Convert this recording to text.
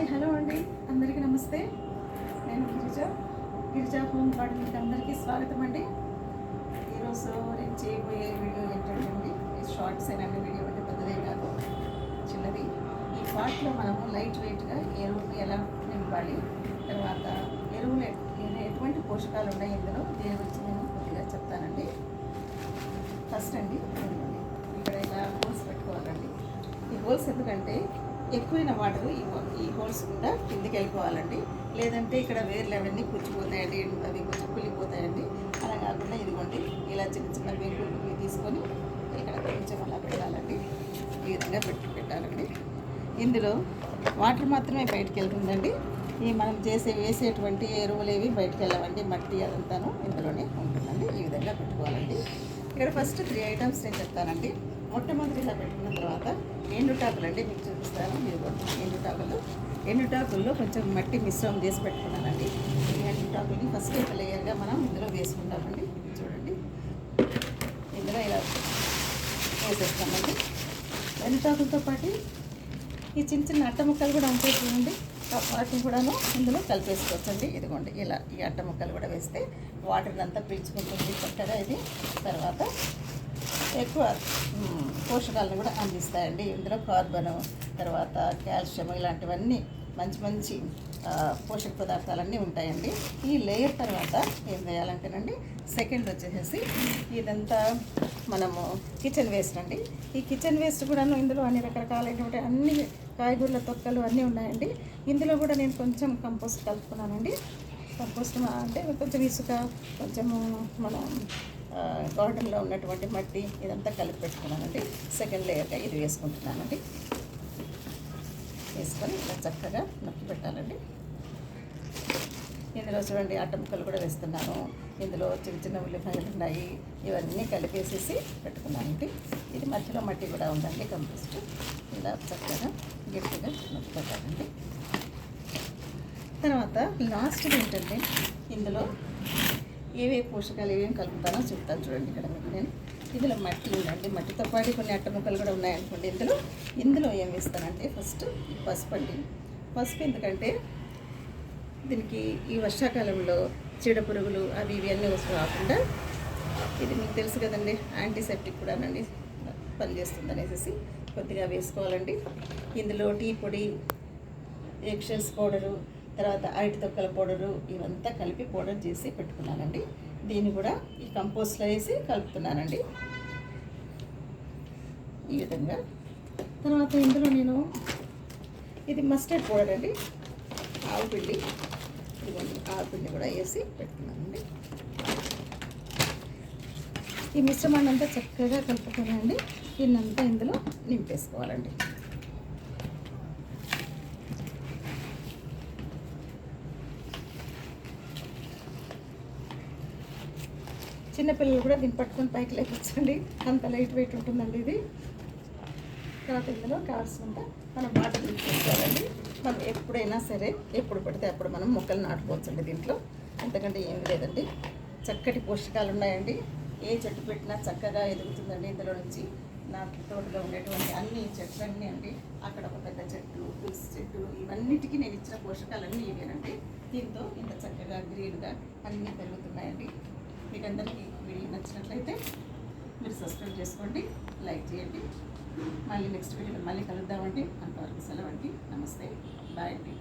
Hi hello అండి, అందరికీ నమస్తే. నేను గిరిజా హోమ్ గార్డెన్కి అందరికీ స్వాగతం అండి. ఈరోజు నేను చేయబోయే వీడియో ఏంటంటే అండి, షార్ట్స్ అయినండి. వీడియో అంటే పెద్దదే కాదు, చిన్నది. ఈ పాట్లో మనము లైట్ వెయిట్గా ఎరువులు ఎలా నింపాలి, తర్వాత ఎరువులు ఎటువంటి పోషకాలు ఉన్నాయి ఇందులో, దీని గురించి నేను కొద్దిగా చెప్తానండి. ఫస్ట్ అండి, ఇక్కడ ఇలా హోల్స్ పెట్టుకోవాలండి. ఈ హోల్స్ ఎందుకంటే ఎక్కువైన వాటర్ ఈ హోల్స్ కూడా కిందికి వెళ్ళిపోవాలండి. లేదంటే ఇక్కడ వేర్లు అవన్నీ పుచ్చిపోతాయండి, అవి కొంచెం కుళ్ళిపోతాయండి. అలా కాకుండా ఇదిగోండి ఇలా చిన్న చిన్న బెంకులు తీసుకొని ఇక్కడ కొంచెం అలా పెట్టాలండి. ఈ విధంగా పెట్టాలండి. ఇందులో వాటర్ మాత్రమే బయటకు వెళ్తుందండి. ఈ మనం వేసేటువంటి ఎరువులు ఏవి బయటకు వెళ్ళవండి. మట్టి అదంతాను ఇందులోనే ఉంటుందండి. ఈ విధంగా పెట్టుకోవాలండి. ఇక్కడ ఫస్ట్ 3 ఐటమ్స్ నేను చెప్తానండి. మొట్టమొదటి ఇలా పెట్టుకున్న తర్వాత ఎండుటాకులు అండి, మీకు చూపిస్తాను. మీరు ఎండుటాకుల్లో కొంచెం మట్టి మిశ్రమం చేసి పెట్టుకున్నానండి. ఈ ఎండుటాకుల్ని ఫస్ట్ ఒక లేయర్గా మనం ఇందులో వేసుకుంటామండి. చూడండి, ఇందులో ఇలా వేసేస్తామండి. ఎండుటాకులతో పాటు ఈ చిన్న చిన్న అట్ట ముక్కలు కూడా ఉంటాయి చూడండి, వాటిని కూడాను ఇందులో కలిపేసుకోవచ్చండి. ఇదిగోండి ఇలా ఈ అట్ట ముక్కలు కూడా వేస్తే వాటర్ని అంతా పీల్చుకుంటుంది చక్కగా. ఇది తర్వాత ఎక్కువ పోషకాలను కూడా అందిస్తాయండి. ఇందులో కార్బను, తర్వాత కాల్షియం ఇలాంటివన్నీ మంచి మంచి పోషక పదార్థాలన్నీ ఉంటాయండి. ఈ లేయర్ తర్వాత ఏం వేయాలంటేనండి, సెకండ్ వచ్చేసి ఇదంతా మనము కిచెన్ వేస్ట్ అండి. ఈ కిచెన్ వేస్ట్ కూడాను ఇందులో అన్ని రకరకాలైనటువంటి అన్ని కాయగూరల తొక్కలు అన్నీ ఉన్నాయండి. ఇందులో కూడా నేను కొంచెం కంపోస్ట్ కలుపుకున్నానండి. కంపోస్ట్ అంటే కొంచెం ఇసుక, కొంచెము మనం గార్డెన్లో ఉన్నటువంటి మట్టి ఇదంతా కలిపి పెట్టుకున్నానండి. సెకండ్ లేయర్గా ఇది వేసుకుంటున్నానండి. వేసుకొని ఇలా చక్కగా నొక్కి పెట్టాలండి. ఇందులో చూడండి అట్ట ముక్కలు కూడా వేస్తున్నాను. ఇందులో చిన్న చిన్న ఉల్లిపాయలు ఉన్నాయి. ఇవన్నీ కలిపేసేసి పెట్టుకున్నానండి. ఇది మధ్యలో మట్టి కూడా ఉందండి, కంపోస్ట్. ఇలా చక్కగా గట్టిగా నొక్కి పెట్టాలండి. తర్వాత లాస్ట్ ఏంటంటే ఇందులో ఏవే పోషకాలు ఏమేమి కలుపుతానో చెప్తాను చూడండి. ఇక్కడ మీకు నేను ఇందులో మట్టి ఉందండి, మట్టితో పాటు కొన్ని అట్ట ముక్కలు కూడా ఉన్నాయనుకోండి. ఇందులో ఏం వేస్తానంటే ఫస్ట్ పసుపు అండి. పసుపు ఎందుకంటే దీనికి ఈ వర్షాకాలంలో చీడ పురుగులు అవి ఇవి అన్నీ వస్తూ కాకుండా ఇది మీకు తెలుసు కదండి, యాంటీసెప్టిక్ కూడానండి పనిచేస్తుంది అనేసి కొద్దిగా వేసుకోవాలండి. ఇందులో టీ పొడి, ఎగ్షెల్స్ పౌడరు, తర్వాత అరటి తొక్కల పౌడరు ఇవంతా కలిపి పౌడర్ చేసి పెట్టుకున్నానండి. దీన్ని కూడా ఈ కంపోస్ట్లో వేసి కలుపుతున్నానండి ఈ విధంగా. తర్వాత ఇందులో నేను ఇది మస్టర్డ్ పౌడర్ అండి, ఆవుపిండి, ఇదిగోండి ఆవుపిండి కూడా వేసి పెట్టుకున్నానండి. ఈ మిశ్రమాన్ని అంతా చక్కగా కలుపుకున్నానండి. దీన్నంతా ఇందులో నింపేసుకోవాలండి. చిన్నపిల్లలు కూడా దీన్ని పట్టుకొని పైకి లేకొచ్చండి, అంత లైట్ వెయిట్ ఉంటుందండి ఇది. తర్వాత ఇందులో కావాల్సినంత మనం వాటర్ తీసుకోవాలండి. మనం ఎప్పుడైనా సరే ఎప్పుడు పడితే అప్పుడు మనం మొక్కలు నాటుకోవచ్చండి దీంట్లో. అంతకంటే ఏమి లేదండి. చక్కటి పోషకాలు ఉన్నాయండి. ఏ చెట్టు పెట్టినా చక్కగా ఎదుగుతుందండి. ఇందులో నుంచి నా తోటలో ఉండేటువంటి అన్ని చెట్లన్నీ అండి, అక్కడ ఒక పెద్ద చెట్టు, తులసి చెట్టు, ఇవన్నిటికీ నేను ఇచ్చిన పోషకాలన్నీ ఇవేనండి. దీంతో ఇంత చక్కగా గ్రీన్గా అన్నీ పెరుగుతున్నాయండి. మీకు అందరికీ వీడియో నచ్చినట్లయితే మీరు సబ్స్క్రైబ్ చేసుకోండి, లైక్ చేయండి. మళ్ళీ నెక్స్ట్ వీడియోలో మళ్ళీ కలుద్దామండి. అంతవరకు సెలవండి. నమస్తే, బాయ్ అండి.